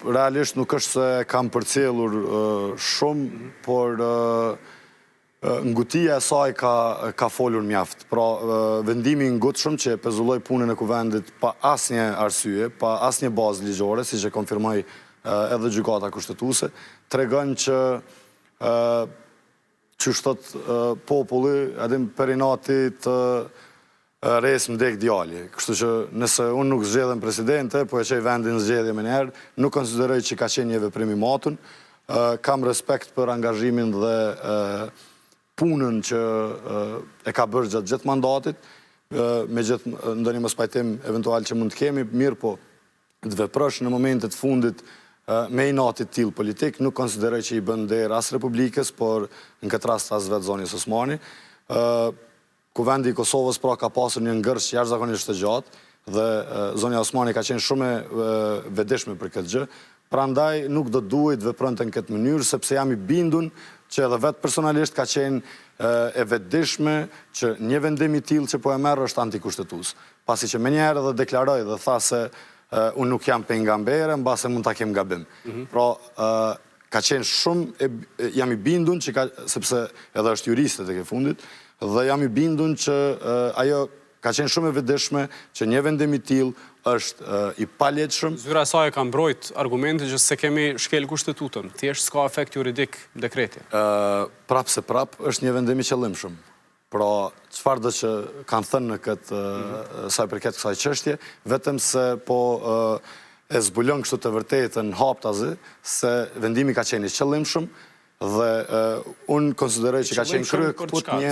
Realisht nuk është se kam përcjellur shumë, por ngutia e saj ka folur mjaft. Pra, vendimi i ngutshëm që pezulloi punën e kuvendit pa asnjë arsye, pa asnjë bazë ligjore, siç e konfirmoi edhe gjykata kushtetuese, tregon që thot populli, edhe perinati të res më dek djali. Kështu që nëse unë nuk zgjedhem presidente, po e qej vendin zgjedhje me njerë, nuk konsideroj që ka qenë një veprim i matun. Kam respekt për angazhimin dhe punën që e ka bërë gjatë gjithë mandatit, me gjithë ndonjë mospajtim eventual që mund të kemi, mirë po të veprosh në momentet fundit me inatit tillë politik, nuk konsideroj që i bën derë as Republikës, por në këtë rast as vetë zonjës Osmani. Kuvendi i Kosovës pra ka pasur një ngërsh jashtëzakonisht të gjatë dhe zonja Osmani ka qenë shumë e vetëdijshme për këtë gjë. Prandaj nuk do duhet vepronte në këtë mënyrë, sepse jam i bindun që edhe vetë personalisht ka qenë e vetëdijshme që një vendim i tillë që po e merr është antikushtetues. Pasi që menjëherë edhe deklaroi dhe tha se unë nuk jam pejgambere, mbase mund ta kem gabim. Pra, ka qenë shumë, jam i bindun që sepse edhe është juriste tek e fundit, dhe jam i bindun që ajo ka qenë shumë e vetëdijshme që një vendim i tillë është i palegjshëm. Zyra e saj ka mbrojt argumente që se kemi shkel kushtetutën, thjesht s'ka efekt juridik dekreti. Prap se prap është një vendim i qëllimshëm. Pra, çfarë do që kanë thënë në këtë sa i përket kësaj çështje, vetëm se po e zbulon kështu të vërtetën haptazi se vendimi ka qenë i qëllimshëm dhe unë konsideroj që ka qenë krye kaput një